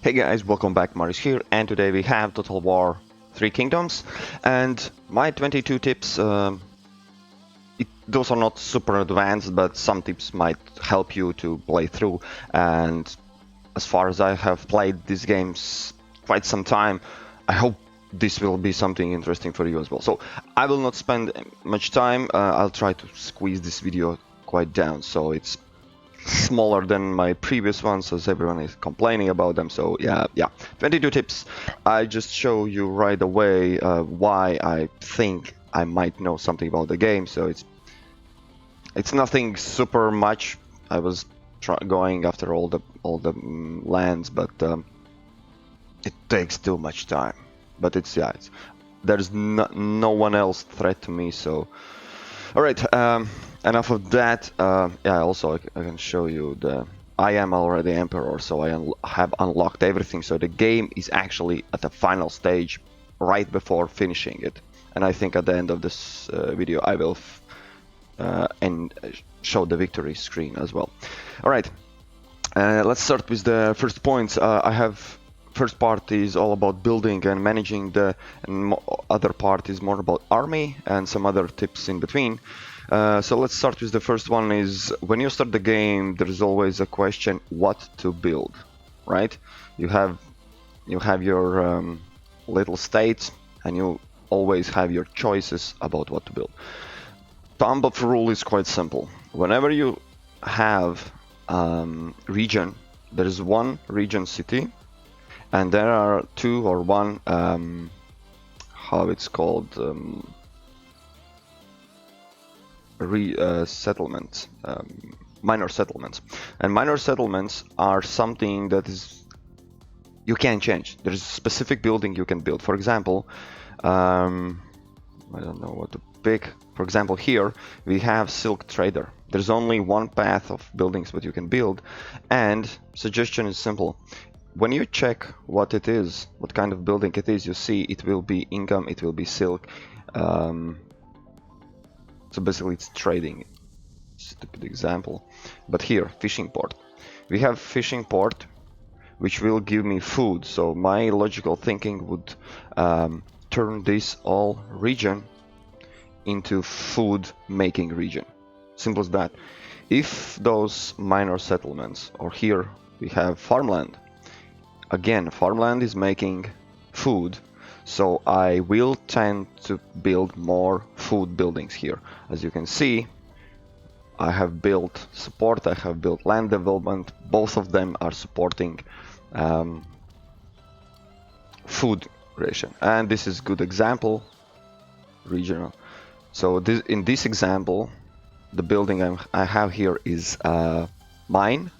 Hey guys, welcome back, Marius here, and today we have Total War 3 Kingdoms, and my 22 tips, those are not super advanced, but some tips might help you to play through, and as far as I have played these games quite some time, I hope this will be something interesting for you as well. So I will not spend much time, I'll try to squeeze this video quite down, so it's smaller than my previous ones as everyone is complaining about them. So yeah, 22 tips. I just show you right away why I think I might know something about the game. So it's nothing super much. I was going after all the lands, but it takes too much time. But there's no one else threat to me. So all right. Enough of that. Yeah, also I can show you I am already Emperor, so I have unlocked everything. So the game is actually at the final stage, right before finishing it. And I think at the end of this video I will show the victory screen as well. All right, let's start with the first points. I have first part is all about building and managing and other part is more about army and some other tips in between. So let's start with the first one. Is when you start the game, there's always a question what to build, right? You have your little states, and you always have your choices about what to build. Thumb of rule is quite simple. Whenever you have region, there is one region city, and there are two or one how it's called. Settlements, minor settlements, and minor settlements are something that is you can't change. There's a specific building you can build. For example, I don't know what to pick. For example, here we have silk trader. There's only one path of buildings that you can build, and suggestion is simple. When you check what it is, what kind of building it is, you see it will be income, it will be silk. So basically it's trading. Stupid example. But here, fishing port. We have fishing port, which will give me food. So my logical thinking would turn this all region into food making region. Simple as that. If those minor settlements, or here we have farmland. Again, farmland is making food. So I will tend to build more food buildings here. As you can see, I have built support, I have built land development. Both of them are supporting food creation. And this is good example, regional. So in this example, the building I have here is mine,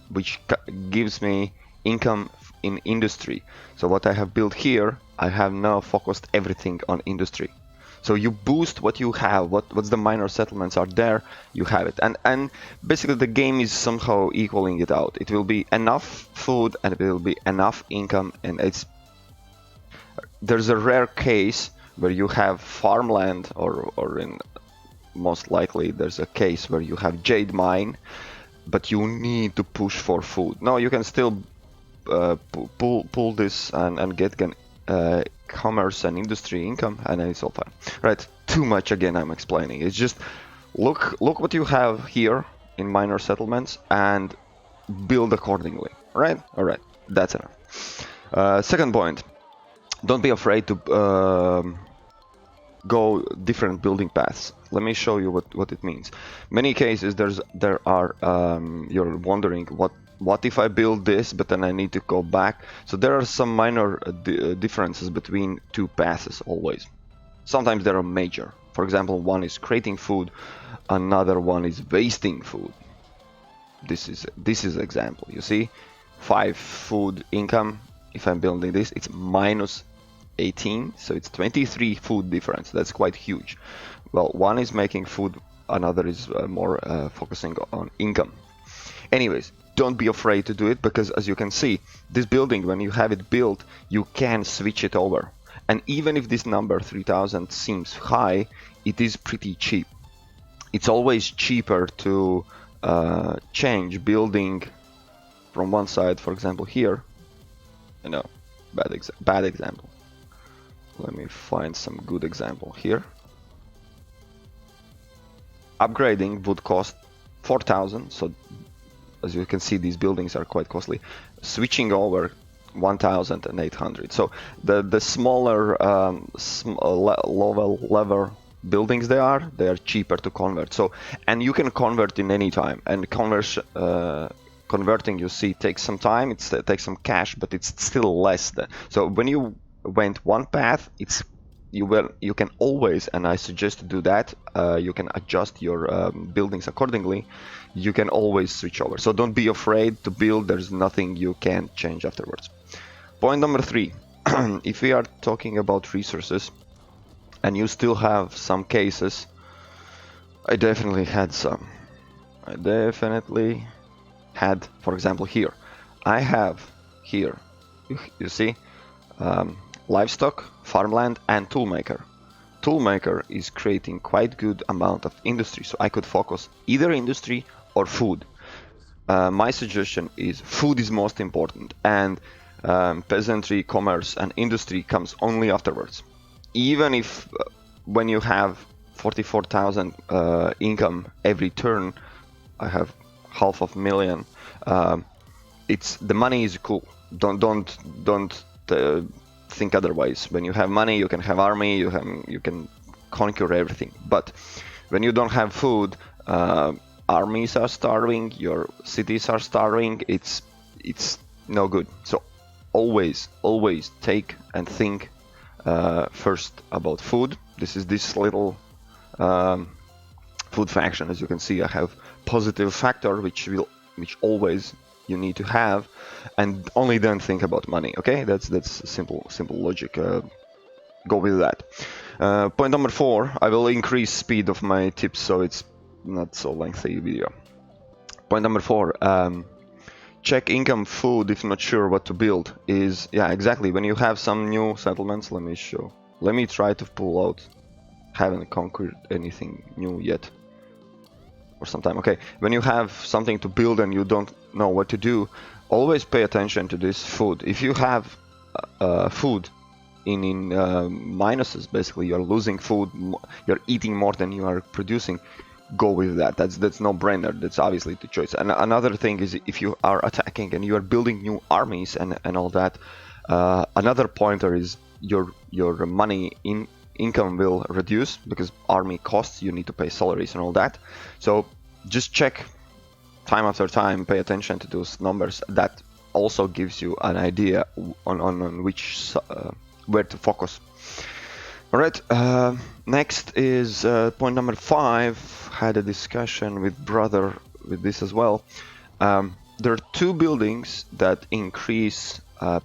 which gives me income in industry. So what I have built here, I have now focused everything on industry. So you boost what you have, what's the minor settlements are there, you have it. And basically the game is somehow equaling it out. It will be enough food and it will be enough income, and there's a rare case where you have farmland or in most likely there's a case where you have jade mine, but you need to push for food. No, you can still pull this and get commerce and industry income, and it's all fine. Right, too much again I'm explaining. It's just look what you have here in minor settlements and build accordingly. Right? All right, that's enough. Second point, don't be afraid to go different building paths. Let me show you what it means. Many cases there are you're wondering what if I build this but then I need to go back. So there are some minor differences between two paths always. Sometimes there are major. For example, one is creating food, another one is wasting food. This is example. You see, 5 food income. If I'm building this, it's minus 18, so it's 23 food difference. That's quite huge. Well, one is making food, another is more focusing on income. Anyways, don't be afraid to do it, because as you can see, this building, when you have it built, you can switch it over. And even if this number 3000 seems high, it is pretty cheap. It's always cheaper to change building from one side, for example here, You know, bad example. Let me find some good example here. Upgrading would cost 4,000, so as you can see, these buildings are quite costly. Switching over 1,800. So the smaller lower level buildings they are cheaper to convert. So, and you can convert in any time. And converting, you see, takes some time. It takes some cash, but it's still less than. So when you went one path, you can always, and I suggest to do that. You can adjust your buildings accordingly. You can always switch over. So don't be afraid to build. There's nothing you can change afterwards. Point number 3. If we are talking about resources and you still have some cases, I definitely had some. For example, here. I have here, you see, livestock, farmland, and toolmaker. Toolmaker is creating quite good amount of industry, so I could focus either industry or food. My suggestion is food is most important, and peasantry, commerce, and industry comes only afterwards. Even if when you have 44,000 income every turn, I have $500,000. It's the money is cool. Don't think otherwise. When you have money, you can have army. You can conquer everything. But when you don't have food, armies are starving. Your cities are starving. It's no good. So always take and think first about food. This is this little food faction. As you can see, I have positive factor, which always you need to have, and only then think about money. Okay, that's simple logic. Go with that. Point number 4. I will increase speed of my tips so it's not so lengthy video. Point number 4. Check income food if not sure what to build. Exactly. When you have some new settlements, let me try to pull out. Haven't conquered anything new yet. Or sometime. Okay, when you have something to build and you don't know what to do, always pay attention to this food. If you have food in minuses, basically you're losing food, you're eating more than you are producing, go with that. That's no brainer. That's obviously the choice. And another thing is, if you are attacking and you are building new armies and all that, another pointer is your money income will reduce because army costs, you need to pay salaries and all that. So just check time after time, pay attention to those numbers. That also gives you an idea on which where to focus. All right, next is point number 5. Had a discussion with brother with this as well. There are 2 buildings that increase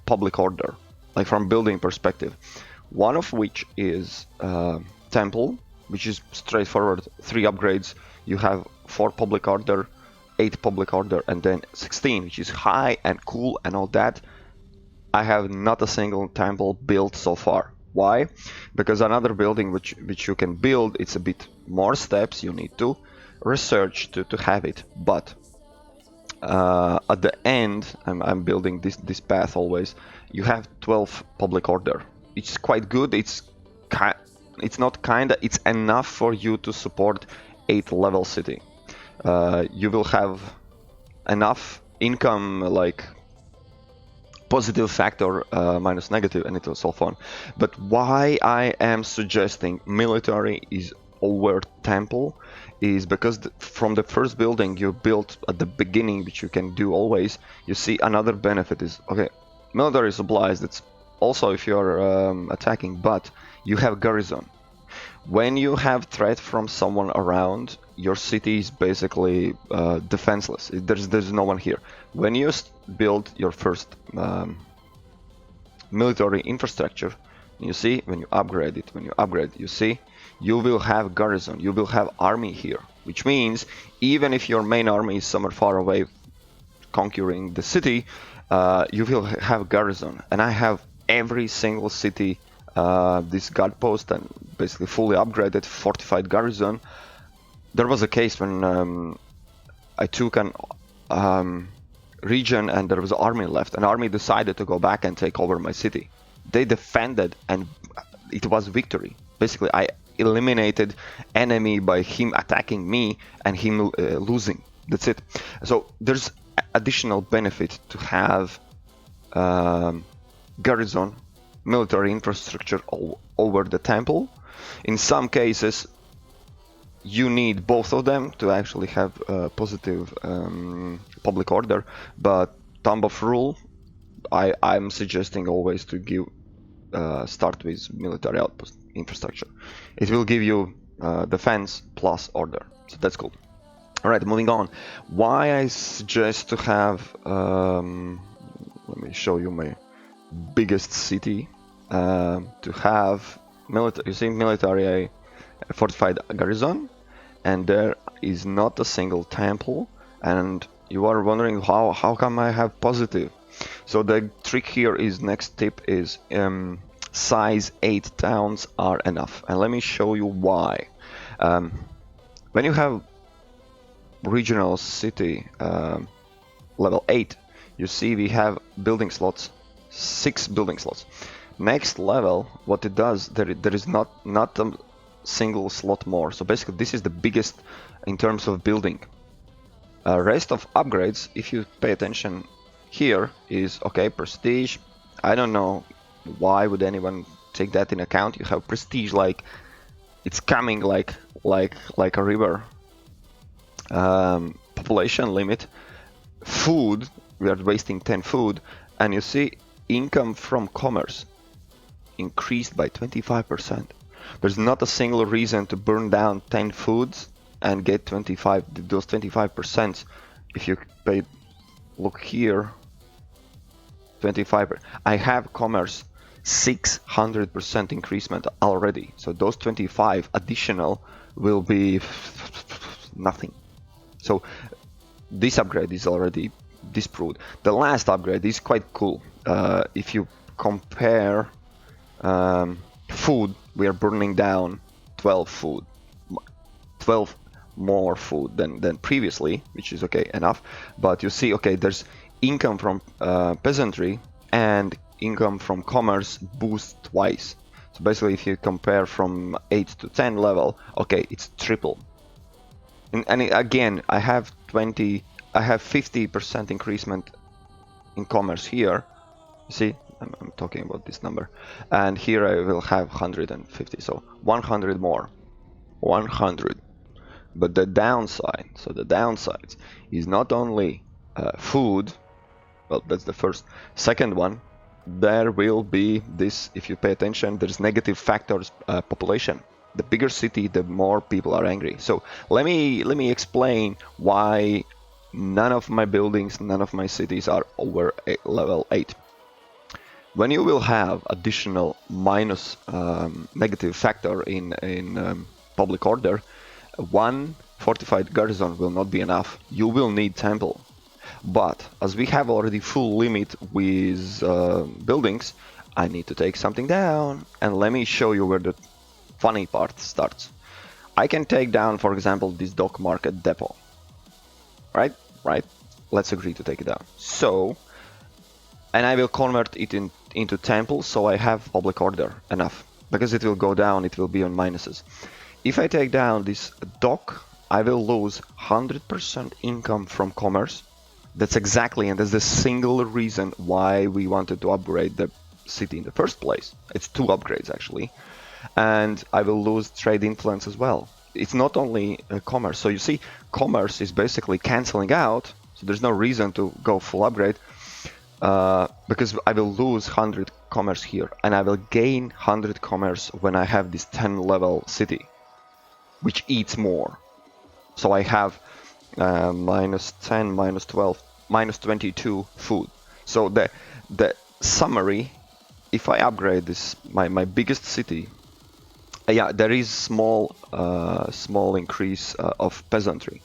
public order, like from building perspective. One of which is temple, which is straightforward. 3 upgrades. You have 4 public order, 8 public order, and then 16, which is high and cool and all that. I have not a single temple built so far. Why? Because another building which you can build, it's a bit more steps. You need to research to have it. But at the end, I'm building this path always. You have 12 public order. It's quite good. It's not kinda. It's enough for you to support 8 level city. You will have enough income, like positive factor minus negative, and it was all fun. But why I am suggesting military is over temple is because from the first building you built at the beginning, which you can do always, you see another benefit is, okay, military supplies, that's also if you're attacking, but you have garrison. When you have threat from someone around, your city is basically defenseless. There's no one here. When you build your first military infrastructure, you see, when you upgrade it, you see, you will have garrison, you will have army here, which means even if your main army is somewhere far away conquering the city, you will have garrison. And I have every single city this guard post and basically fully upgraded fortified garrison. There was a case when I took an region and there was an army left. An army decided to go back and take over my city. They defended and it was victory. Basically, I eliminated enemy by him attacking me and him losing. That's it. So there's additional benefit to have garrison, military infrastructure over the temple. In some cases, you need both of them to actually have positive public order, but thumb of rule, I'm suggesting always to give start with military outpost infrastructure. It will give you defense plus order, so that's cool. All right, moving on. Why I suggest to have let me show you my biggest city to have military. You see, military fortified garrison, and there is not a single temple, and you are wondering how come I have positive. So the trick here is, next tip is size 8 towns are enough, and let me show you why. When you have regional city level 8, you see we have building slots, 6 building slots. Next level, what it does, there is not a single slot more. So basically this is the biggest in terms of building. Rest of upgrades, if you pay attention here, is okay. Prestige, I don't know why would anyone take that in account. You have prestige like it's coming like a river. Population limit, food, we are wasting 10 food, and you see income from commerce increased by 25%. There's not a single reason to burn down 10 foods and get those 25%. If you pay, look here, 25. I have commerce 600% increasement already. So those 25 additional will be nothing. So this upgrade is already disproved. The last upgrade is quite cool. If you compare food, we are burning down 12 more food than previously, which is okay enough. But you see, okay, there's income from peasantry and income from commerce boost twice. So basically, if you compare from 8 to 10 level, okay, it's triple. And again, I have 50% increasement in commerce here. You see, I'm talking about this number, and here I will have 150, so 100 more, 100. But the downside, so the downside is not only food. Well, that's the first. Second one, there will be this. If you pay attention, there's negative factors. Population. The bigger city, the more people are angry. So let me explain why none of my buildings, none of my cities are over level 8. When you will have additional minus negative factor in public order, one fortified garrison will not be enough. You will need temple. But as we have already full limit with buildings, I need to take something down. And let me show you where the funny part starts. I can take down, for example, this dock market depot. Right? Let's agree to take it down. So, and I will convert it into temple, so I have public order enough. Because it will go down, it will be on minuses. If I take down this dock, I will lose 100% income from commerce. That's exactly, and that's the single reason why we wanted to upgrade the city in the first place. It's 2 upgrades actually. And I will lose trade influence as well. It's not only commerce. So you see, commerce is basically canceling out. So there's no reason to go full upgrade because I will lose 100 commerce here, and I will gain 100 commerce when I have this 10 level city, which eats more. So I have minus 10, minus 12, minus 22 food. So the summary, if I upgrade this, my biggest city, yeah, there is small increase of peasantry.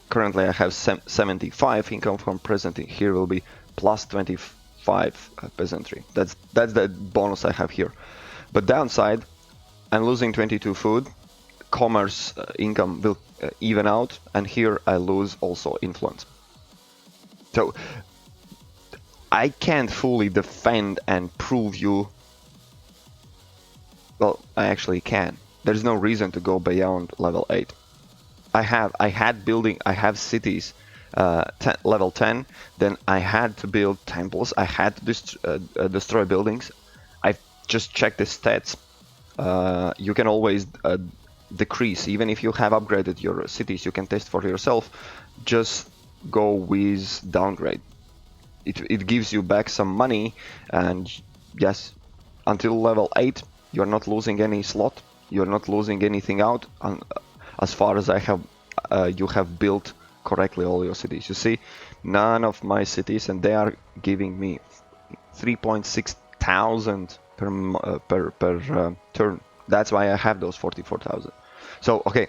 Currently I have 75 income from peasantry. Here will be plus 25 peasantry. That's the bonus I have here. But downside, I'm losing 22 food. Commerce income will even out, and here I lose also influence. So I can't fully defend and prove you. Well, I actually can. There's no reason to go beyond level 8. I have cities level 10, then I had to build temples, I had to destroy buildings. I've just checked the stats. You can always decrease, even if you have upgraded your cities, you can test for yourself. Just go with downgrade. It gives you back some money, and yes, until level 8 you're not losing any slot, you're not losing anything out, as far as I have you have built correctly all your cities. You see, none of my cities, and they are giving me 3.6 thousand per turn. That's why I have those 44,000. So okay,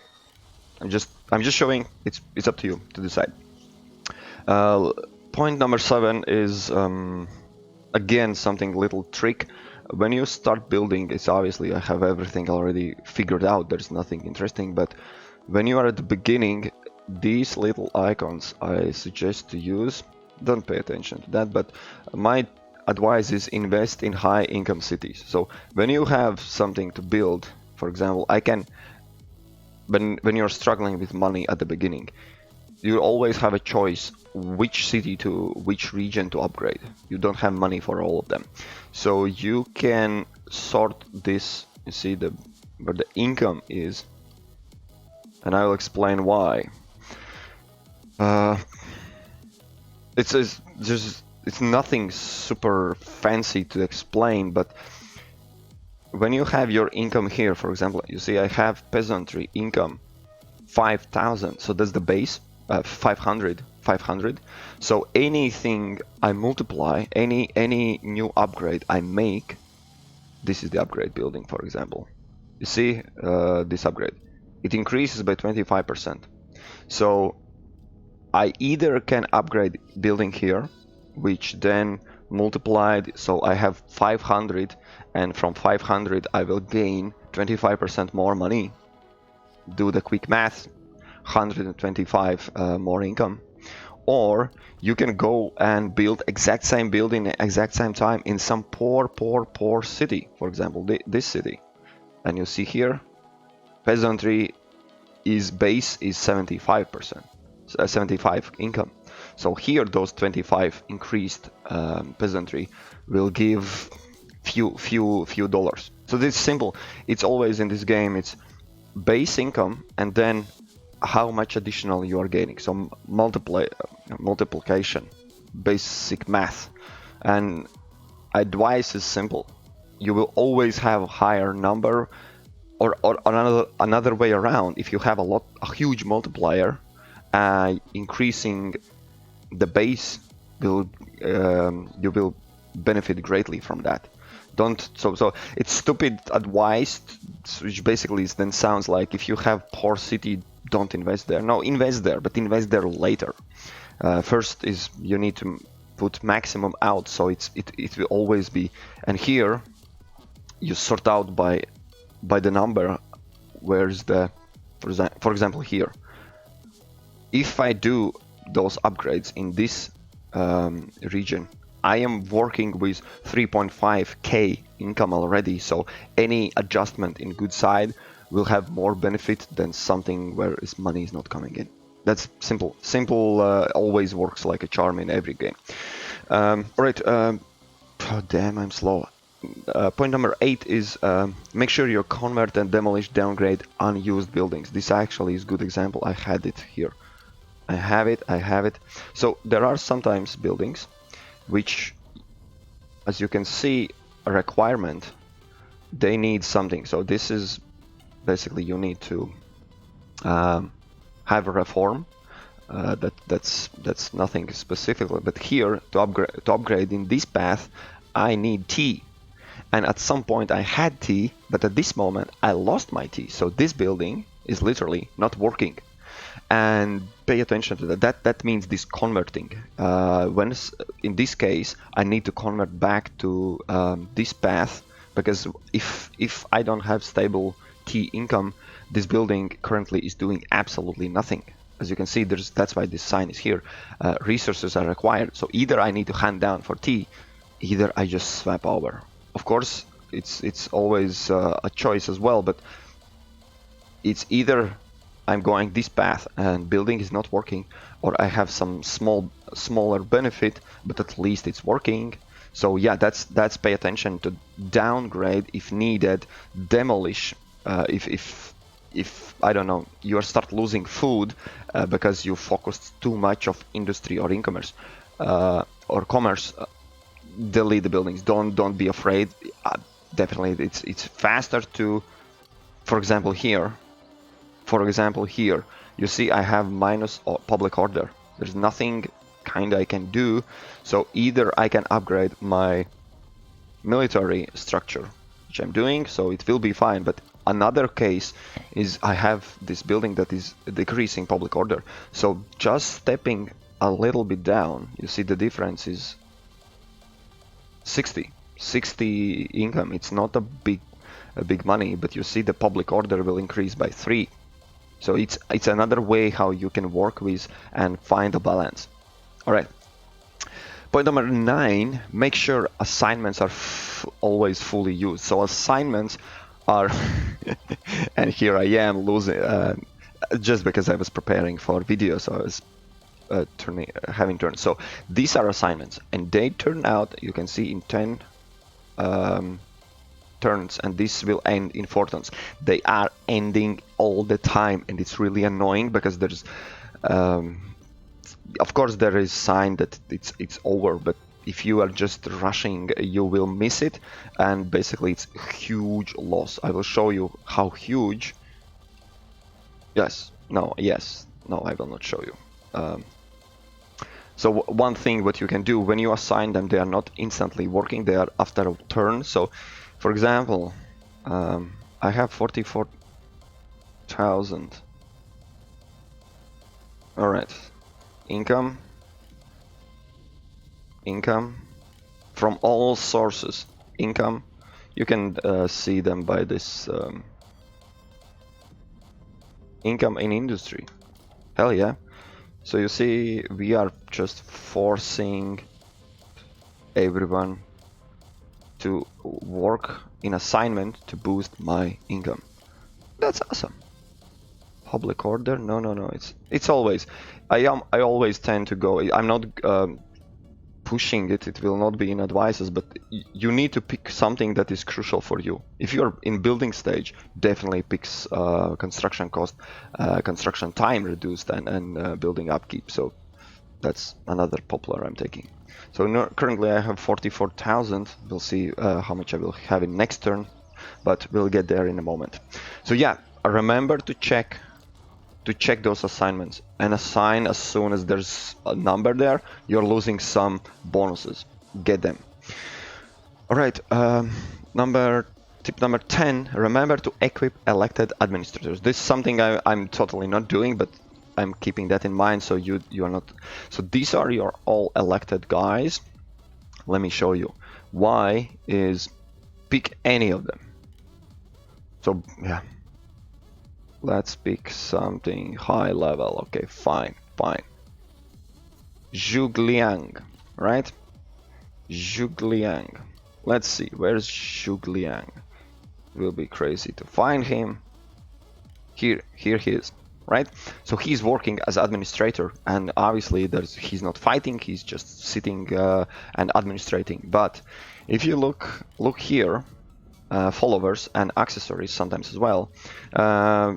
I'm just showing. It's up to you to decide. Point number 7 is again something little trick. When you start building, it's obviously I have everything already figured out. There's nothing interesting, but when you are at the beginning, these little icons I suggest to use. Don't pay attention to that, but my advice is invest in high income cities. So when you have something to build, for example, when you're struggling with money at the beginning, you always have a choice which city to which region to upgrade. You don't have money for all of them, so you can sort this. You see where the income is, and I will explain why. It's nothing super fancy to explain, but when you have your income here, for example, you see I have peasantry income 5,000, so that's the base. 500. So anything I multiply, any new upgrade I make, this is the upgrade building, for example. You see this upgrade, it increases by 25%. So I either can upgrade building here, which then multiplied, so I have 500, and from 500 I will gain 25% more money. Do the quick math. 125 more income. Or you can go and build exact same building at exact same time in some poor city, for example this city, and you see here peasantry base is 75%, 75 income. So here those 25 increased peasantry will give few dollars. So this is simple. It's always in this game, it's base income and then how much additional you are gaining. So multiplication, basic math. And advice is simple. You will always have a higher number, or another way around. If you have a huge multiplier, increasing the base will you will benefit greatly from that. So it's stupid advice, which basically then sounds like if you have poor city, don't invest there. No, invest there, but invest there later. First is you need to put maximum out, so it will always be. And here you sort out by the number. Where's the, for example here, if I do those upgrades in this region, I am working with 3.5k income already, so any adjustment in good side will have more benefit than something where money is not coming in. That's simple. Always works like a charm in every game. Alright, oh, damn, I'm slow. Point number 8 is make sure you convert and demolish, downgrade unused buildings. This actually is a good example. I had it here. I have it. So there are sometimes buildings which, as you can see, a requirement, they need something. So this is basically you need to have a reform. That's nothing specifically, but here to upgrade in this path I need T, and at some point I had T, but at this moment I lost my T, so this building is literally not working. And pay attention to that. That means this converting. When in this case I need to convert back to this path, because if I don't have stable T income, this building currently is doing absolutely nothing. as you can see, that's why this sign is here. Resources are required, so either I need to hand down for T, either I just swap over. Of course, it's always a choice as well, but it's either I'm going this path and building is not working, or I have some smaller benefit, but at least it's working. So yeah, that's pay attention to downgrade if needed, demolish if I don't know, you start losing food because you focused too much of industry or e-commerce or commerce. Delete the buildings. Don't be afraid. Definitely, it's faster to, for example here, you see I have minus public order. There's nothing kind I can do, so either I can upgrade my military structure, which I'm doing, so it will be fine, but another case is I have this building that is decreasing public order, so just stepping a little bit down, you see the difference is 60 income. It's not a big money, but you see the public order will increase by 3. So it's another way how you can work with and find a balance. All right. Point number 9, make sure assignments are always fully used. So assignments are, and here I am losing, just because I was preparing for video, so I was having turns. So these are assignments, and they turn out, you can see, in 10 turns, and this will end in 4 turns. They are ending all the time, and it's really annoying because there's of course there is sign that it's over, but if you are just rushing you will miss it, and basically it's huge loss. I will show you how huge. No, I will not show you. So one thing what you can do when you assign them, they are not instantly working, they are after a turn. So for example, I have 44,000. All right, income from all sources. Income, you can see them by this income in industry. Hell yeah. So you see, we are just forcing everyone to work in assignment to boost my income. That's awesome. Public order? No. It's always. I always tend to go. I'm not pushing it. It will not be in advices, but you need to pick something that is crucial for you. If you're in building stage, definitely picks construction cost, construction time reduced, and building upkeep. So that's another popular I'm taking. So currently I have 44,000. We'll see how much I will have in next turn, but we'll get there in a moment. So yeah, remember to check those assignments and assign as soon as there's a number there. You're losing some bonuses. Get them. All right. Tip number 10. Remember to equip elected administrators. This is something I'm totally not doing, but I'm keeping that in mind. So you are not. So these are your all elected guys. Let me show you. Why is pick any of them. So yeah. Let's pick something high level. Okay, fine. Zhuge Liang, right? Zhuge Liang. Let's see, where's Zhuge Liang? It will be crazy to find him. Here he is, right? So he's working as administrator, and obviously he's not fighting, he's just sitting and administrating. But if you look here, followers and accessories sometimes as well,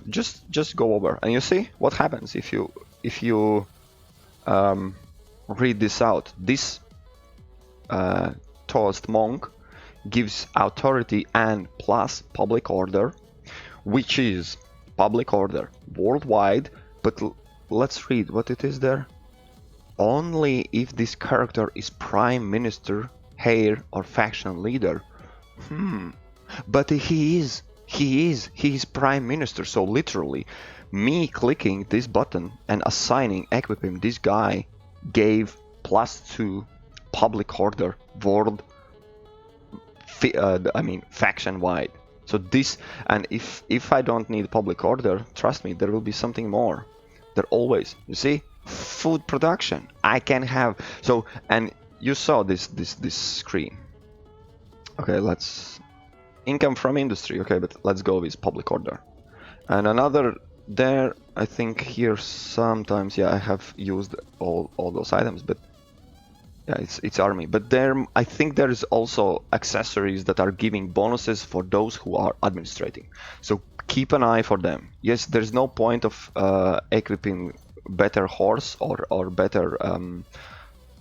just go over and you see what happens if you read this out. This Toast monk gives authority and plus public order, which is public order worldwide, but let's read what it is there. Only if this character is prime minister, heir, or faction leader. But he is prime minister, so literally me clicking this button and assigning equipping this guy gave +2 public order world, faction wide. So this, and if I don't need public order, trust me, there will be something more. They're always, you see, food production. I can have, so, and you saw this screen. Okay, let's, income from industry. Okay, but let's go with public order. And another there, I think here sometimes, yeah, I have used all those items, but yeah, it's army. But there, I think there is also accessories that are giving bonuses for those who are administrating. So keep an eye for them. Yes, there's no point of equipping better horse or better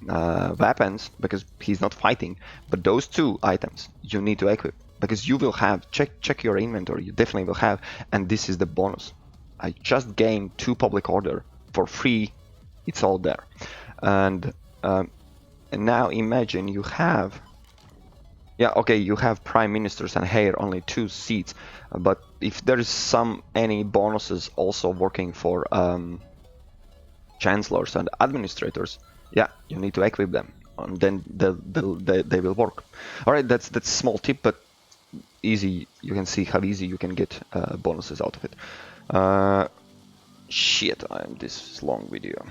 weapons because he's not fighting. But those two items you need to equip because you will have, check your inventory, you definitely will have, and this is the bonus. I just gained 2 public order for free. It's all there. And now imagine you have, yeah, okay, you have prime ministers and here only 2 seats, but if there is any bonuses also working for chancellors and administrators, yeah, you need to equip them, and then they will work. All right, that's a small tip, but easy. You can see how easy you can get bonuses out of it. Shit, this long video.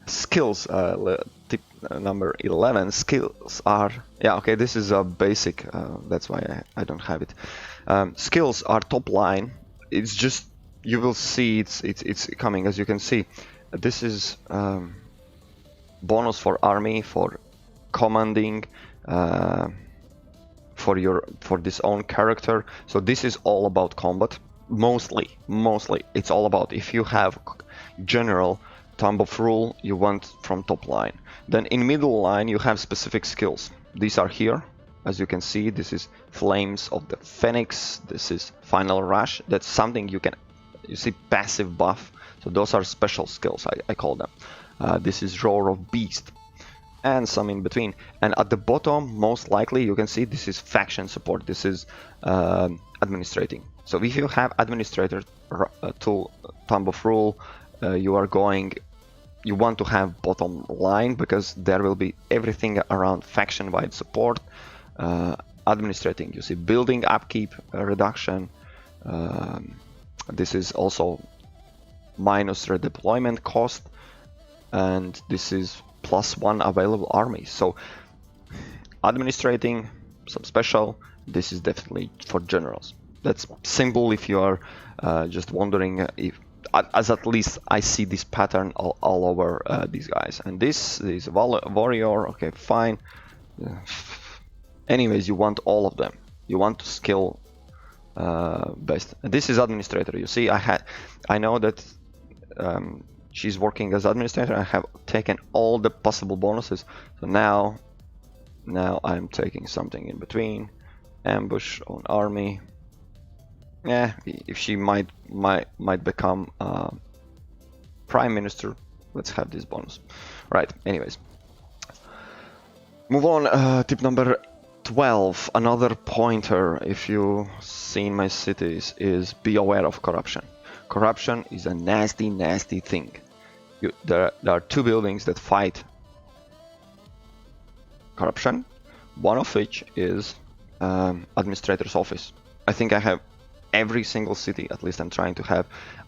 Skills, tip number 11. Skills are, yeah, okay, this is a basic, that's why I don't have it. Skills are top line. It's just, you will see it's coming. As you can see, this is bonus for army, for commanding, for this own character. So this is all about combat. Mostly it's all about, if you have general thumb of rule, you want from top line. Then in middle line you have specific skills. These are here, as you can see. This is Flames of the Phoenix, this is Final Rush. That's something you see, passive buff. So those are special skills, I call them. This is Roar of Beast and some in between. And at the bottom, most likely, you can see this is faction support. This is administrating. So if you have administrator tool, thumb of rule, you want to have bottom line because there will be everything around faction-wide support. Administrating, you see building upkeep reduction. This is also minus redeployment cost, and this is +1 available armies. So administrating, some special. This is definitely for generals. That's simple if you are just wondering, if as at least I see this pattern all over these guys. And this is warrior. Okay, fine. Anyways, you want all of them. You want to skill best. And this is administrator. You see, I know that she's working as administrator. I have taken all the possible bonuses. So now I'm taking something in between. Ambush on army. Yeah, if she might become prime minister, let's have this bonus. Right, anyways. Move on, tip number 12. Another pointer, if you see in my cities, is be aware of corruption. Corruption is a nasty, nasty thing. There are 2 buildings that fight corruption, one of which is administrator's office. I think I have every single city, at least I'm trying to have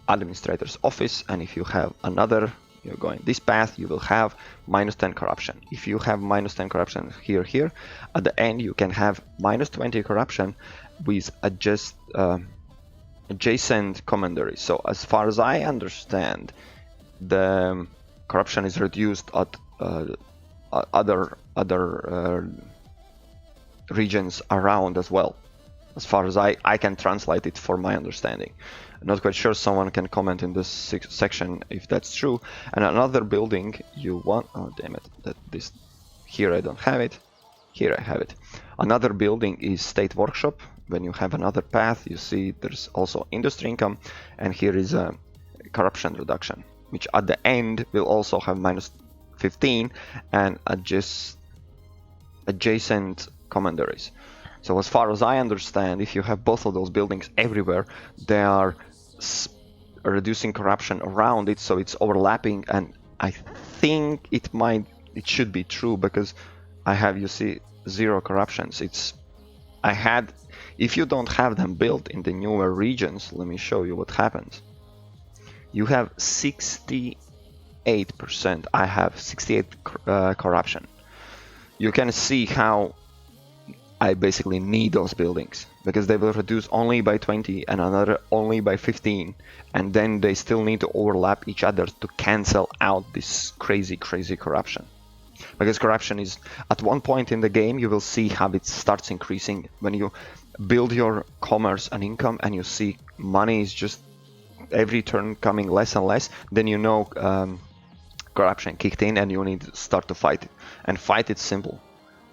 administrator's office, and if you have another, you're going this path, you will have -10 corruption. If you have -10 corruption here, at the end you can have -20 corruption with adjacent commandery. So as far as I understand, the corruption is reduced at other regions around as well, as far as I can translate it for my understanding. I'm not quite sure, someone can comment in this section if that's true. And another building you want, oh damn it, here I don't have it, here I have it. Another building is state workshop. When you have another path, you see there's also industry income, and here is a corruption reduction, which at the end will also have -15 and adjacent commanderies. So as far as I understand, if you have both of those buildings everywhere, they are reducing corruption around it, so it's overlapping. And I think it should be true, because I have, you see, 0 corruptions. If you don't have them built in the newer regions, let me show you what happens. you have 68%. I have 68 corruption. You can see how I basically need those buildings, because they will reduce only by 20 and another only by 15, and then they still need to overlap each other to cancel out this crazy corruption. Because corruption is, at one point in the game, you will see how it starts increasing when you build your commerce and income, and you see money is just every turn coming less and less, then you know corruption kicked in and you need to start to fight it. And fight it simple.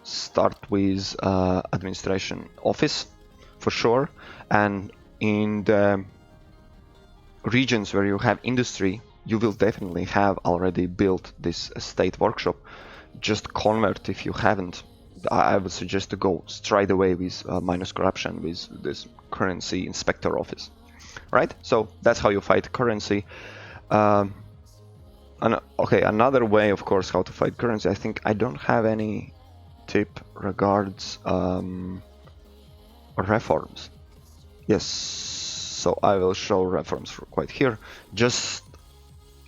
Start with administration office for sure, and in the regions where you have industry, you will definitely have already built this state workshop. Just convert if you haven't. I would suggest to go straight away with minus corruption with this currency inspector office, right? So that's how you fight currency. And okay, another way, of course, how to fight currency. I think I don't have any tip regards reforms. Yes, so I will show reforms quite here. Just,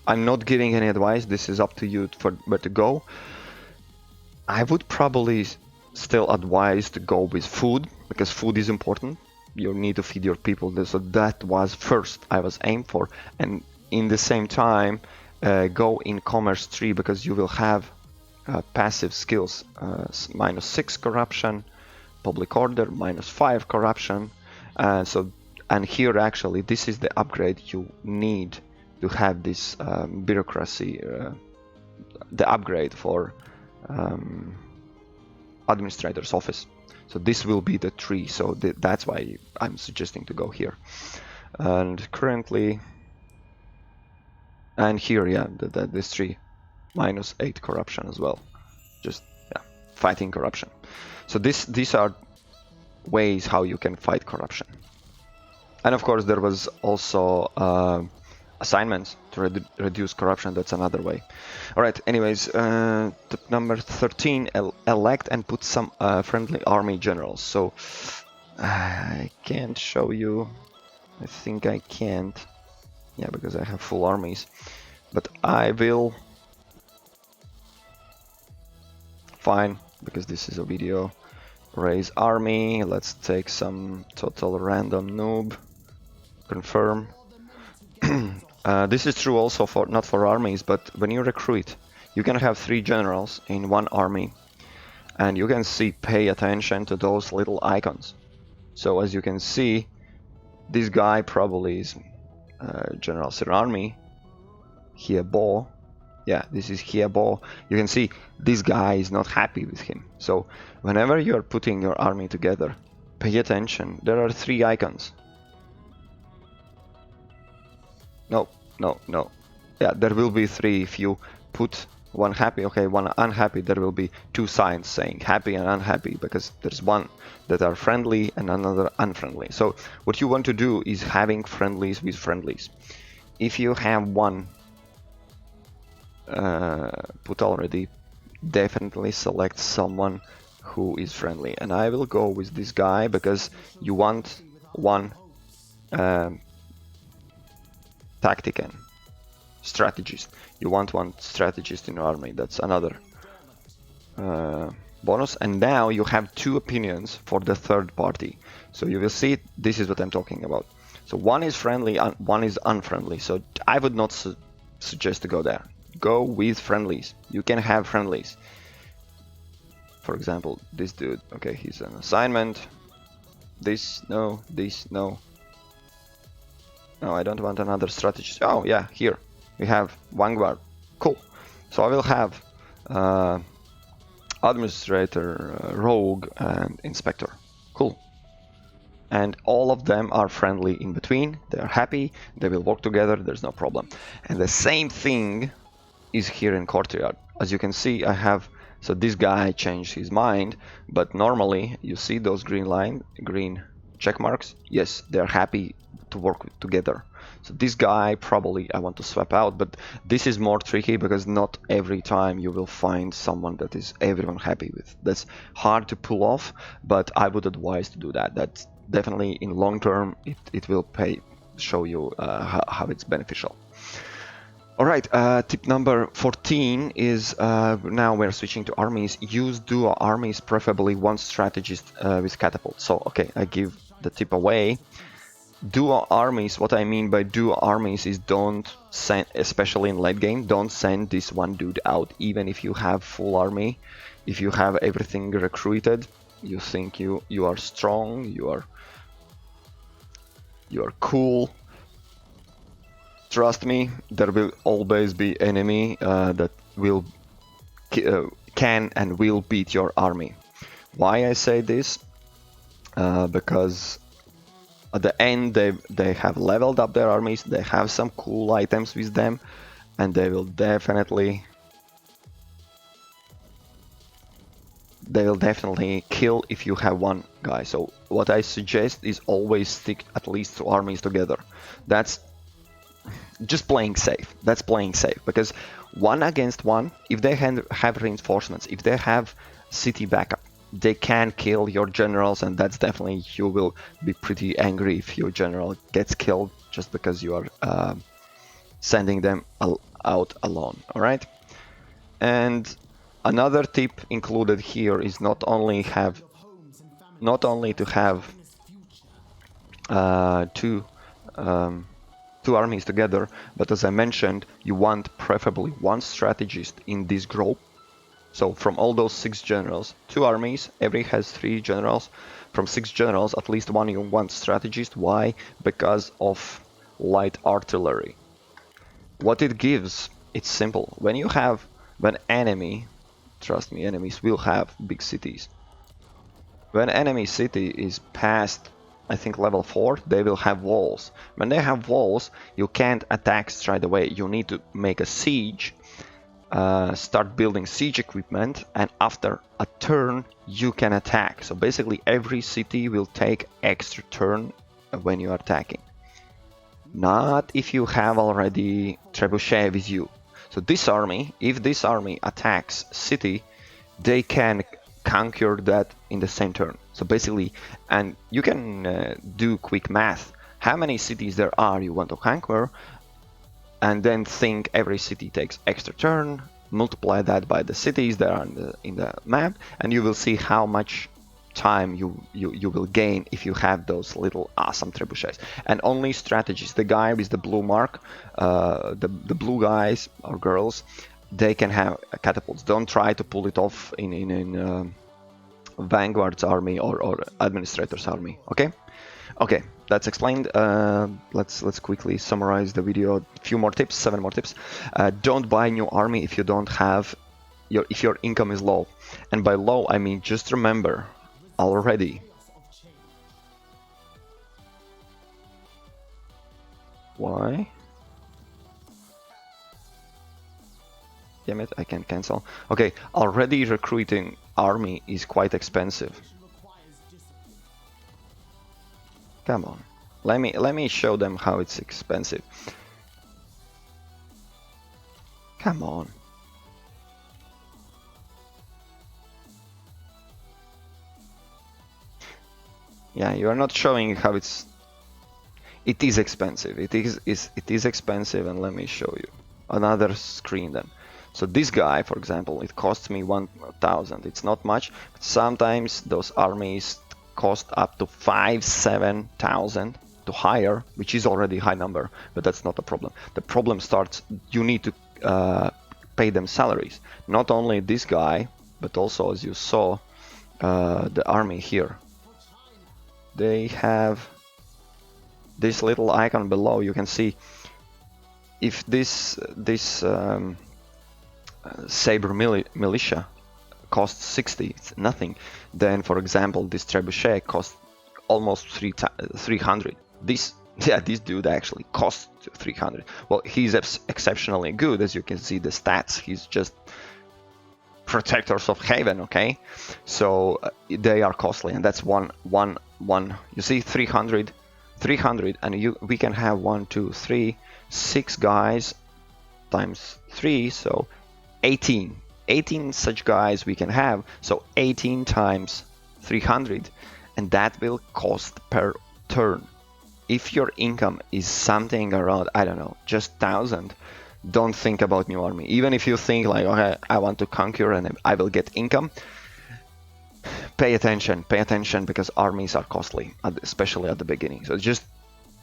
I'm not giving any advice. This is up to you for where to go. I would probably still advise to go with food, because food is important. You need to feed your people. So that was first I was aimed for, and in the same time go in commerce tree, because you will have passive skills, -6 corruption, public order, -5 corruption. And here actually this is the upgrade you need to have this bureaucracy, the upgrade for administrator's office. So this will be the tree, so that's why I'm suggesting to go here. And currently, and here, yeah, this tree, -8 corruption as well. Just, yeah, fighting corruption. So these are ways how you can fight corruption. And of course there was also assignments to reduce corruption. That's another way. All right, anyways, tip number 13, elect and put some friendly army generals. So I can't show you, I think I can't, yeah, because I have full armies, but I will, fine, because this is a video, raise army. Let's take some total random noob, confirm. This is true also for, not for armies, but when you recruit, you can have 3 generals in one army, and you can see, pay attention to those little icons. So as you can see, this guy probably is General Sir Army, Hiebo. Yeah, this is Hiebo. You can see this guy is not happy with him. So whenever you're putting your army together, pay attention. There are 3 icons. No. Yeah, there will be 3 if you put one happy, okay, one unhappy. There will be 2 signs saying happy and unhappy, because there's one that are friendly and another unfriendly. So what you want to do is having friendlies with friendlies. If you have one put already, definitely select someone who is friendly. And I will go with this guy, because you want one tactician, strategist. You want one strategist in your army. That's another bonus. And now you have 2 opinions for the third party. So you will see, this is what I'm talking about. So one is friendly and one is unfriendly. So I would not suggest to go there. Go with friendlies. You can have friendlies. For example, this dude, okay, he's an assignment. This, no, this, no. No, I don't want another strategist. Oh yeah, here we have vanguard. Cool. So I will have administrator, rogue, and inspector. Cool. And all of them are friendly in between. They are happy. They will work together. There's no problem. And the same thing is here in courtyard. As you can see, I have, so this guy changed his mind, but normally you see those green check marks. Yes, they're happy to work together. So this guy probably I want to swap out, but this is more tricky because not every time you will find someone that is everyone happy with. That's hard to pull off, but I would advise to do that. That's definitely in long term it will show you how it's beneficial. All right, tip number 14 is now we're switching to armies. Use duo armies, preferably one strategist with catapult. So, okay, I give the tip away. Duo armies, what I mean by duo armies is don't send, especially in late game, don't send this one dude out, even if you have full army. If you have everything recruited, you think you are strong, you are cool. Trust me, there will always be enemy that will can and will beat your army. Why I say this? Because at the end they have leveled up their armies, they have some cool items with them, and they will definitely kill if you have one guy. So what I suggest is always stick at least 2 armies together. That's just playing safe. That's playing safe, because 1 against 1, if they have reinforcements, if they have city backup, they can kill your generals, and that's definitely, you will be pretty angry if your general gets killed just because you are sending them out alone. All right. And another tip included here is not only to have two armies together, but as I mentioned, you want preferably one strategist in this group. So from all those 6 generals, 2 armies, every has 3 generals. From 6 generals, at least one you want strategist. Why? Because of light artillery. What it gives, it's simple. When enemy, trust me, enemies will have big cities. When enemy city is past, I think, level 4, they will have walls. When they have walls, you can't attack straight away. You need to make a siege, start building siege equipment, and after a turn you can attack. So basically every city will take extra turn when you are attacking. Not if you have already trebuchet with you. So this army, if this army attacks city, they can conquer that in the same turn. So basically, and you can do quick math. How many cities there are you want to conquer, and then think every city takes extra turn, multiply that by the cities that are in the map, and you will see how much time you will gain if you have those little awesome trebuchets. And only strategies, the guy with the blue mark, the blue guys or girls, they can have catapults. Don't try to pull it off in Vanguard's army or Administrator's army. Okay, that's explained. Let's quickly summarize the video. A few more tips, 7 more tips. Don't buy new army if you don't have if your income is low. And by low, I mean, just remember already. Why? Damn it, I can't cancel. Okay, already recruiting army is quite expensive. Come on, let me show them how it's expensive. Come on. Yeah, you are not showing how it is expensive. It is expensive, and let me show you another screen then. So this guy, for example, it costs me 1,000. It's not much, but sometimes those armies cost up to 5,000-7,000 to hire, which is already a high number, but that's not a problem. The problem starts, you need to pay them salaries. Not only this guy, but also, as you saw, the army here. They have this little icon below. You can see if this saber militia costs 60, it's nothing. Then, for example, this trebuchet costs almost 300. This dude actually costs 300. Well, he's exceptionally good, as you can see the stats. He's just protectors of Haven, okay? So they are costly, and that's one. You see, 300, and we can have 1, 2, 3, 6 guys times 3, so 18 such guys we can have. So 18 times 300, and that will cost per turn. If your income is something around, I don't know, just 1,000, don't think about new army. Even if you think like, okay, I want to conquer and I will get income, pay attention because armies are costly, especially at the beginning. So just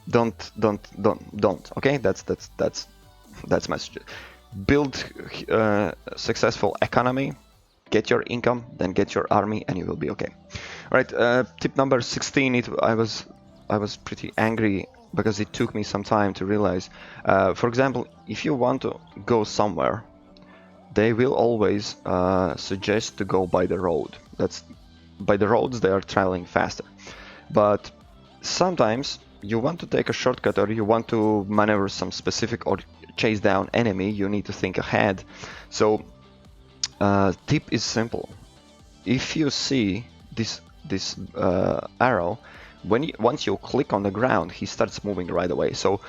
don't. Okay, that's message. Build successful economy, get your income, then get your army, and you will be okay. All right. Tip number 16. I was pretty angry because it took me some time to realize. For example, if you want to go somewhere, they will always suggest to go by the road. By the roads they are traveling faster. But sometimes you want to take a shortcut, or you want to maneuver some specific or chase down enemy, you need to think ahead. So tip is simple. If you see this arrow, once you click on the ground, he starts moving right away. So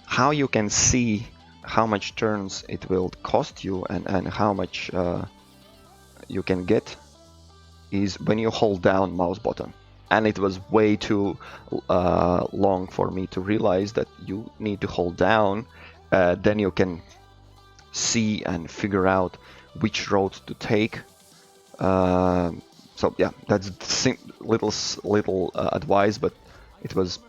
how you can see how much turns it will cost you and how much you can get is when you hold down mouse button. And it was way too long for me to realize that you need to hold down, then you can see and figure out which road to take. So yeah, that's little advice, but it was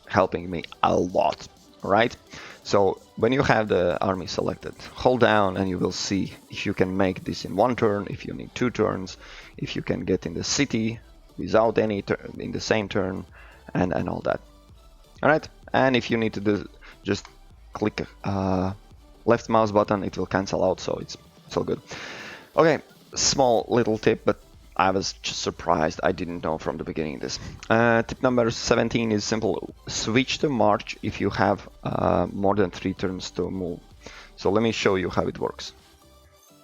helping me a lot. Right? So when you have the army selected, hold down and you will see if you can make this in one turn, if you need 2 turns, if you can get in the city without any in the same turn, and all that. All right, and if you need to do, just click left mouse button, it will cancel out, so it's all good. Okay, small little tip, but I was just surprised. I didn't know from the beginning this. Tip number 17 is simple. Switch to march if you have more than 3 turns to move. So let me show you how it works.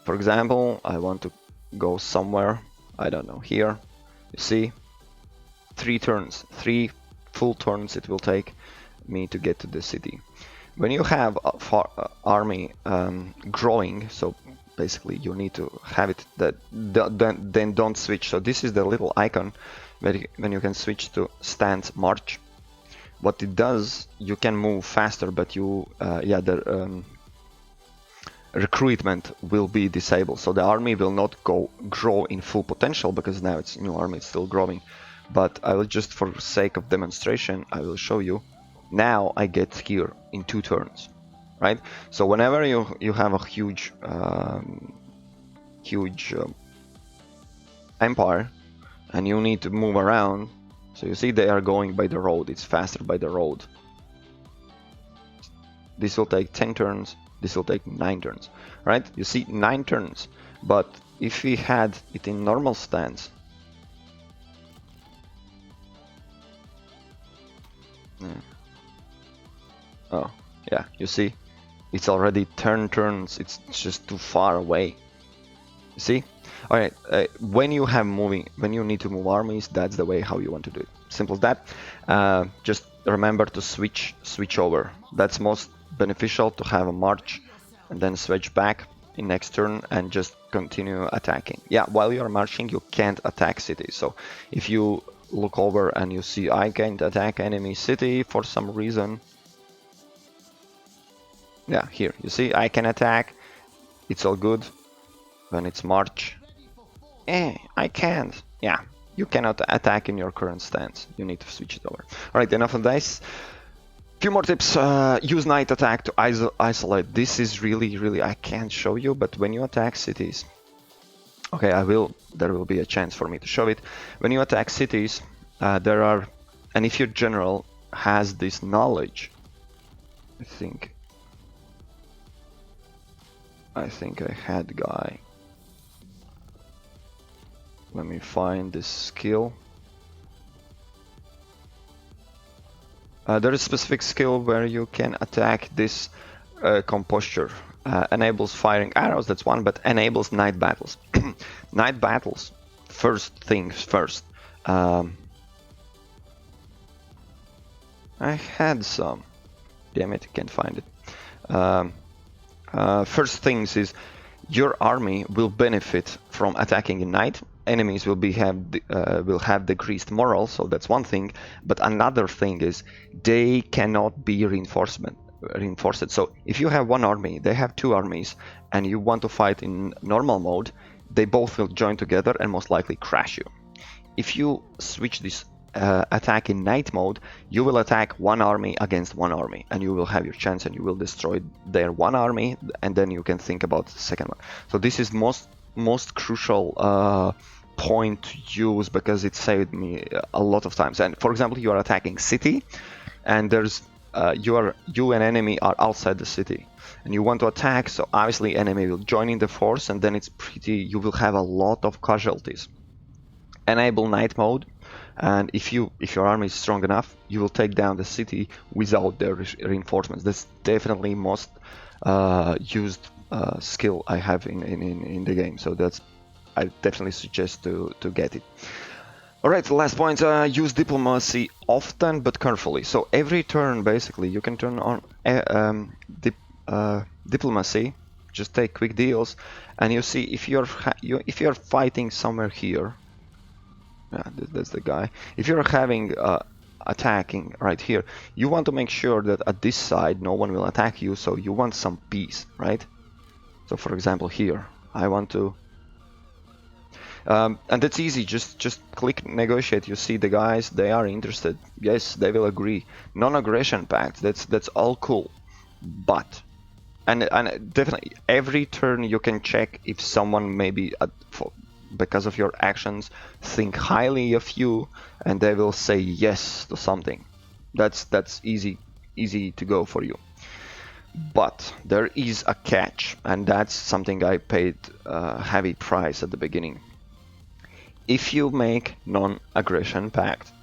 For example, I want to go somewhere, I don't know, here. You see, 3 turns, 3 full turns it will take me to get to the city. When you have army growing, so basically you need to have it that then don't switch. So this is the little icon when you can switch to stance march. What it does, you can move faster, but the recruitment will be disabled, so the army will not grow in full potential, because now it's new army, it's still growing. But I will just, for sake of demonstration, I will show you. Now I get here in 2 turns. Right, so whenever you have a huge empire and you need to move around, so you see they are going by the road, it's faster by the road. This will take 10 turns, this will take 9 turns, right? You see 9 turns, but if we had it in normal stance, oh yeah, you see it's already 10 turns, it's just too far away. You see? All right, when you need to move armies, that's the way how you want to do it. Simple as that. Just remember to switch over. That's most beneficial, to have a march and then switch back in next turn and just continue attacking. Yeah, while you're marching, you can't attack cities. So if you look over and you see I can't attack enemy city for some reason, yeah, here you see I can attack, it's all good. When it's march, I can't. Yeah, you cannot attack in your current stance, you need to switch it over. All right, enough of this. Few more tips. Use night attack to isolate. This is really, I can't show you, but when you attack cities, okay, there will be a chance for me to show it. When you attack cities, and if your general has this knowledge, I think I had guy. Let me find this skill. There is a specific skill where you can attack this composture. Enables firing arrows, that's one, but enables night battles. Night battles, first things first. I had some. Damn it, can't find it. First things is your army will benefit from attacking in night. Enemies will have decreased morale, so that's one thing. But another thing is they cannot be reinforcement. reinforce it. So if you have one army, they have two armies, and you want to fight in normal mode, they both will join together and most likely crash you. If you switch this attack in night mode, you will attack one army against one army, and you will have your chance, and you will destroy their one army, and then you can think about the second one. So this is most crucial point to use, because it saved me a lot of times. And for example, you are attacking city, and there's you and enemy are outside the city, and you want to attack, so obviously enemy will join in the force, and then you will have a lot of casualties. Enable night mode, and if your army is strong enough, you will take down the city without their reinforcements. That's definitely most used skill I have in the game, so I definitely suggest to get it. Alright, the last point, use diplomacy often but carefully. So every turn, basically, you can turn on diplomacy, just take quick deals, and you see if you're fighting somewhere here, that's the guy. If you're having attacking right here, you want to make sure that at this side no one will attack you, so you want some peace, right? So for example here, I want to and that's easy, just click negotiate. You see the guys, they are interested. Yes, they will agree. Non-aggression pact, that's all cool. But and definitely every turn you can check if someone maybe because of your actions think highly of you, and they will say yes to something. That's easy to go for you. But there is a catch, and that's something I paid a heavy price at the beginning. If you make non-aggression pact,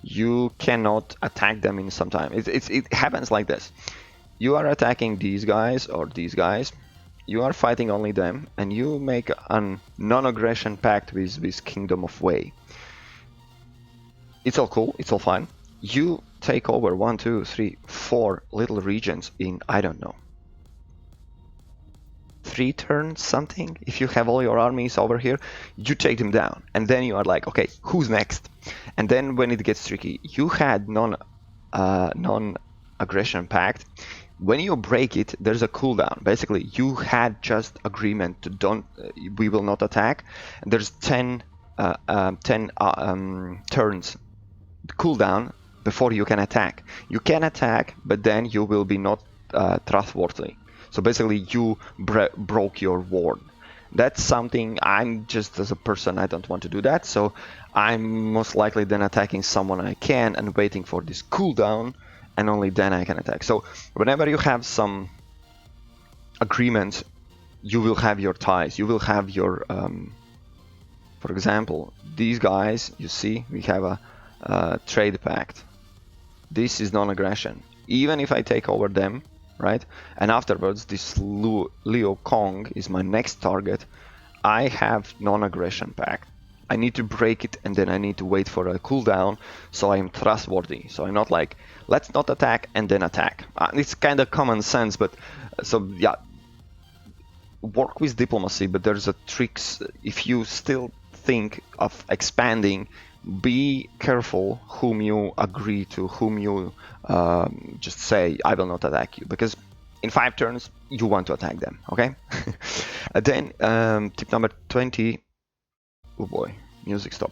you cannot attack them in some time. It happens like this. You are attacking these guys or these guys, you are fighting only them, and you make a non-aggression pact with Kingdom of Wei. It's all cool, it's all fine. You take over 1, 2, 3, 4 little regions in, I don't know, 3 turns something. If you have all your armies over here, you take them down, and then you are like, okay, who's next? And then when it gets tricky, you had non-aggression pact. When you break it, there's a cooldown. Basically, you had just agreement to we will not attack. And there's 10 turns cooldown before you can attack. You can attack, but then you will be not trustworthy. So basically, you broke your word. That's something I'm just, as a person, I don't want to do that. So I'm most likely then attacking someone I can and waiting for this cooldown, and only then I can attack. So whenever you have some agreements, you will have your ties. You will have your, for example, these guys, you see, we have a trade pact. This is non-aggression. Even if I take over them, right? And afterwards, this Leo Kong is my next target. I have non-aggression pact. I need to break it, and then I need to wait for a cooldown, so I am trustworthy. So I'm not like, let's not attack and then attack. It's kind of common sense, but so yeah, work with diplomacy. But there's a tricks. If you still think of expanding, be careful whom you agree to, whom you just say, I will not attack you, because in 5 turns you want to attack them, okay? Then tip number 20. Oh boy, music stop.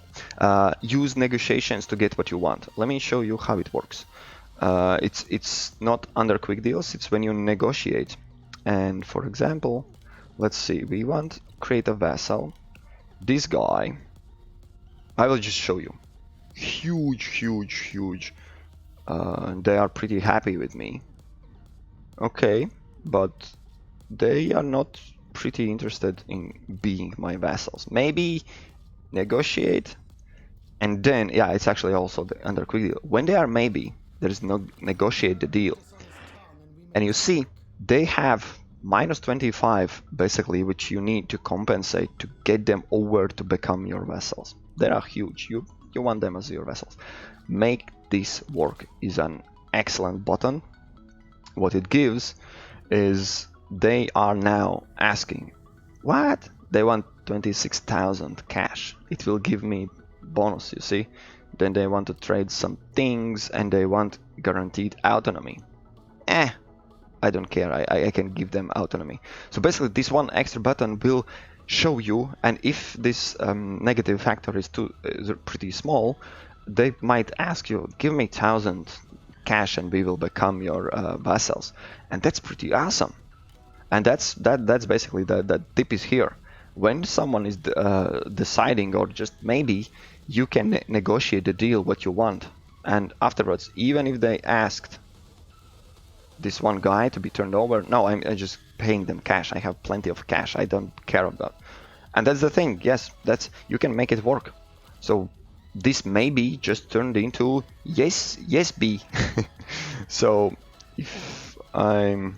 Use negotiations to get what you want. Let me show you how it works. It's not under quick deals, it's when you negotiate. And for example, let's see, we want create a vassal. This guy, I will just show you. Huge. They are pretty happy with me. Okay, but they are not pretty interested in being my vassals. Maybe negotiate, and then yeah, it's actually also under quick deal. When they are maybe, there is no negotiate the deal, and you see they have -25 basically, which you need to compensate to get them over to become your vassals. They are huge. You want them as your vassals. Make this work is an excellent button. What it gives is they are now asking, what? They want 26,000 cash. It will give me bonus, you see. Then they want to trade some things, and they want guaranteed autonomy. I don't care. I can give them autonomy. So basically, this one extra button will show you, and if this negative factor is pretty small, they might ask you, give me 1,000 cash and we will become your vassals, and that's pretty awesome. And that's basically the tip is here. When someone is deciding, or just maybe, you can negotiate a deal what you want, and afterwards, even if they asked this one guy to be turned over, no, I'm just paying them cash. I have plenty of cash. I don't care about. And that's the thing. Yes, you can make it work. So this maybe just turned into yes B. So if I'm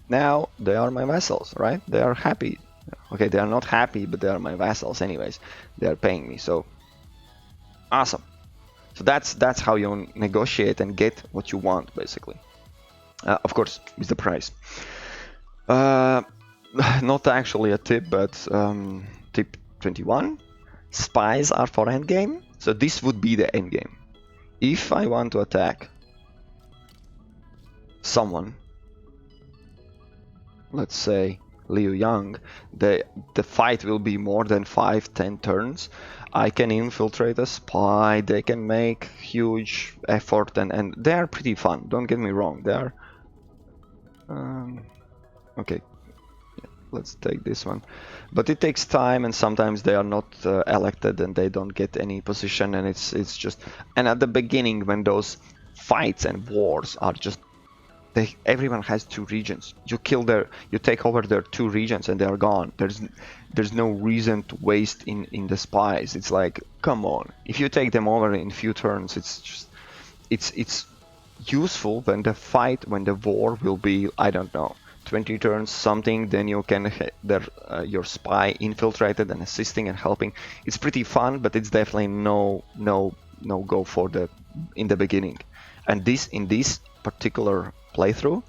now, they are my vassals, right? They are happy. Okay, they are not happy, but they are my vassals anyways. They are paying me. So awesome. So that's how you negotiate and get what you want, basically. Of course, with the price. Not actually a tip, but tip 21. Spies are for endgame. So this would be the endgame. If I want to attack someone, let's say Liu Yang, the fight will be more than 5-10 turns. I can infiltrate a spy. They can make huge effort, and they are pretty fun. Don't get me wrong. They are okay. Let's take this one, but it takes time, and sometimes they are not elected and they don't get any position, and it's just, and at the beginning when those fights and wars are just, everyone has 2 regions. You take over their 2 regions and they are gone. There's no reason to waste in the spies. It's like, come on, if you take them over in few turns, it's just, it's useful when the war will be, I don't know, 20 turns something, then you can your spy infiltrated and assisting and helping. It's pretty fun, but it's definitely no go for in the beginning. And in this particular playthrough,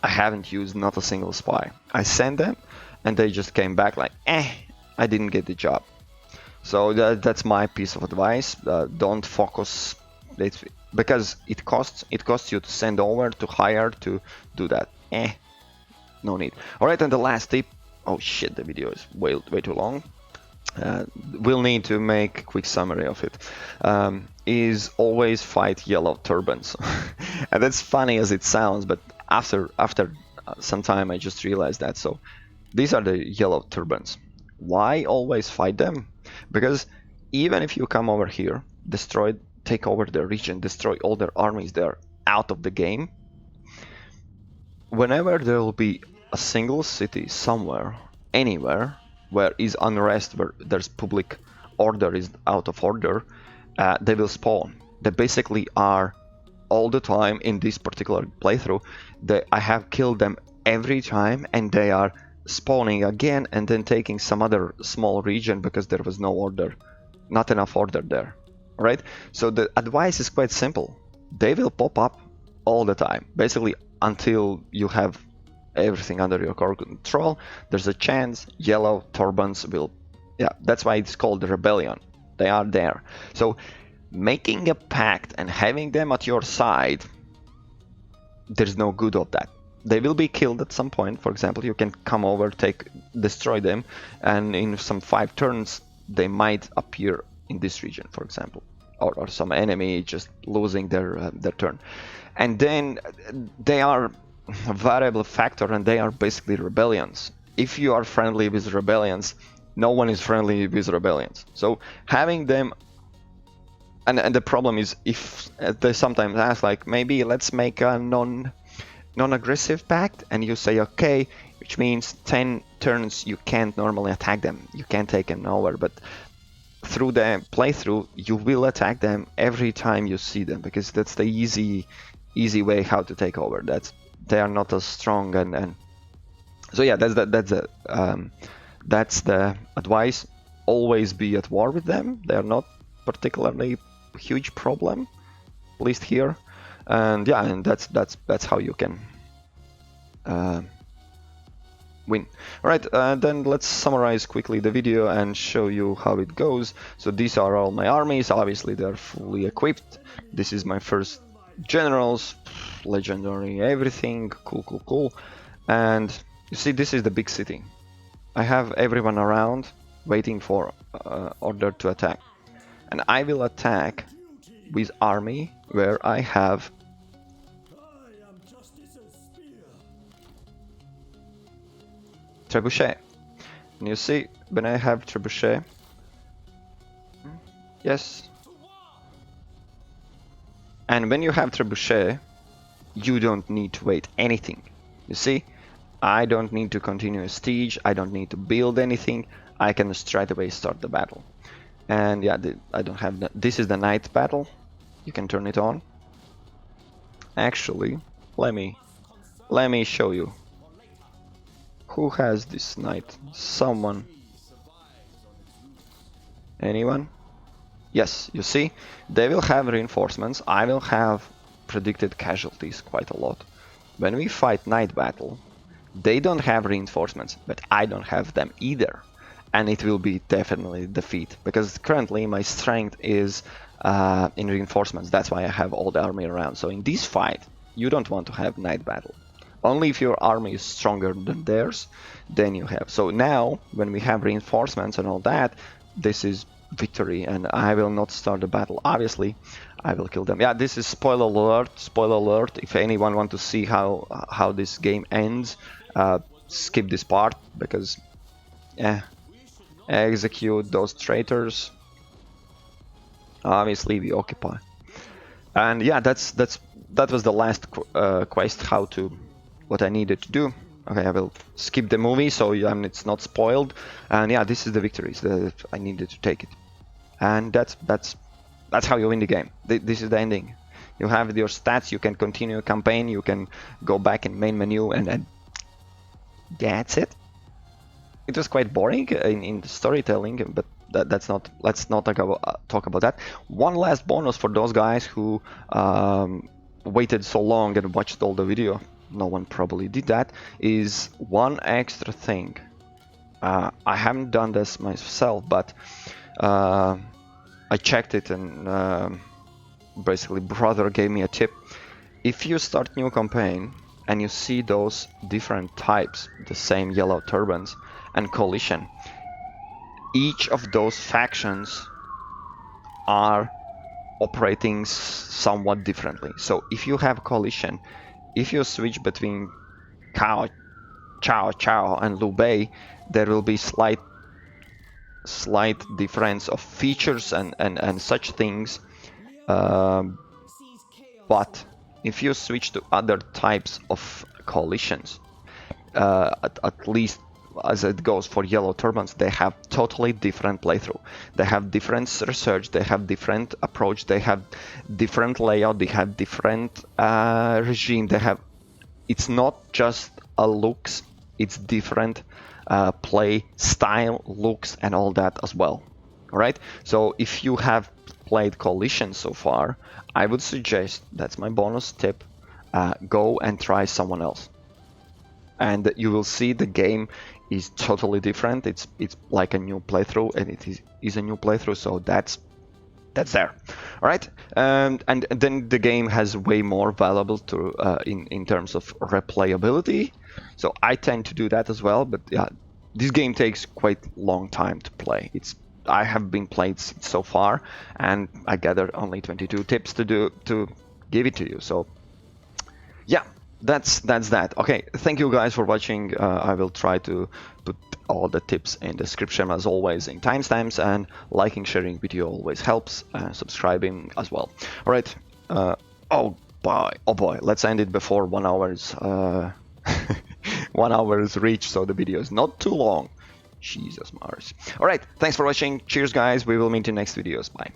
I haven't used not a single spy. I sent them and they just came back like, I didn't get the job. So that's my piece of advice. Don't focus, because it costs you to send over, to hire, to do that. No need. All right, and the last tip. Oh shit, the video is way too long. We'll need to make a quick summary of it. Is always fight yellow turbans. And that's funny as it sounds, but after some time I just realized that. So these are the yellow turbans. Why always fight them? Because even if you come over here, take over their region, destroy all their armies, they're out of the game. Whenever there will be a single city somewhere, anywhere, where is unrest, where there's public order is out of order, they will spawn. They basically are all the time in this particular playthrough. I have killed them every time, and they are spawning again and then taking some other small region because there was no order, not enough order there. Right? So the advice is quite simple. They will pop up all the time, basically until you have everything under your control. There's a chance yellow turbans will, that's why it's called the rebellion. They are there. So making a pact and having them at your side, there's no good of that. They will be killed at some point. For example, you can come over, destroy them, and in some 5 turns they might appear in this region, for example, or some enemy just losing their turn. And then they are a variable factor, and they are basically rebellions. If you are friendly with rebellions, no one is friendly with rebellions. So having them, and the problem is, if they sometimes ask, like, maybe let's make a non-aggressive pact, and you say okay, which means 10 turns you can't normally attack them, you can't take them over, but through the playthrough you will attack them every time you see them, because that's the easy way how to take over. They are not as strong, and so yeah, that's the advice. Always be at war with them. They are not particularly huge problem, at least here, and yeah, and that's how you can win. All right, then let's summarize quickly the video and show you how it goes. So these are all my armies. Obviously they're fully equipped. This is my first generals, legendary, everything, cool. And you see, this is the big city. I have everyone around waiting for order to attack. And I will attack with army where I have trebuchet. And you see, when I have trebuchet, yes. And when you have trebuchet, you don't need to wait anything. You see, I don't need to continue a siege, I don't need to build anything, I can straight away start the battle. And yeah, I don't have this is the night battle. You can turn it on. Actually, let me show you. Who has this night? Someone? Anyone? Yes, you see, they will have reinforcements. I will have predicted casualties quite a lot. When we fight night battle, they don't have reinforcements, but I don't have them either. And it will be definitely defeat, because currently my strength is in reinforcements. That's why I have all the army around. So in this fight, you don't want to have night battle. Only if your army is stronger than theirs, then you have. So now, when we have reinforcements and all that, this is victory, and I will not start the battle. Obviously, I will kill them. Yeah, this is spoiler alert. Spoiler alert. If anyone wants to see how this game ends, skip this part, because yeah, execute those traitors. Obviously, we occupy. And yeah, that was the last quest. What I needed to do. Okay, I will skip the movie so it's not spoiled. And yeah, this is the victories that I needed to take it. And that's how you win the game. This is the ending. You have your stats. You can continue a campaign. You can go back in main menu, and that's it. It was quite boring in the storytelling, but let's not talk about that. One last bonus for those guys who waited so long and watched all the video. No one probably did that. Is one extra thing. I haven't done this myself, but I checked it, and basically brother gave me a tip. If you start new campaign and you see those different types, the same yellow turbans and coalition, each of those factions are operating somewhat differently. So if you have coalition, if you switch between Cao and Liu Bei, there will be slight difference of features and such things. But if you switch to other types of coalitions, at least as it goes for yellow turbans, they have totally different playthrough. They have different research, they have different approach, they have different layout, they have different regime. It's not just a looks, it's different play style, looks, and all that as well. All right. So if you have played coalition so far, I would suggest, that's my bonus tip, go and try someone else, and you will see the game is totally different. It's like a new playthrough, and it is a new playthrough. So that's there. All right. And then the game has way more valuable to in terms of replayability. So I tend to do that as well. But yeah, this game takes quite long time to play. I have been played so far, and I gathered only 22 tips to give it to you. So yeah, that's that. Okay, thank you guys for watching. I will try to put all the tips in the description as always in timestamps, and liking, sharing video always helps, subscribing as well. All right. Oh boy, let's end it before 1 hour's 1 hour's reach, so the video is not too long. Jesus Mars. All right, thanks for watching. Cheers guys, we will meet in next videos. Bye.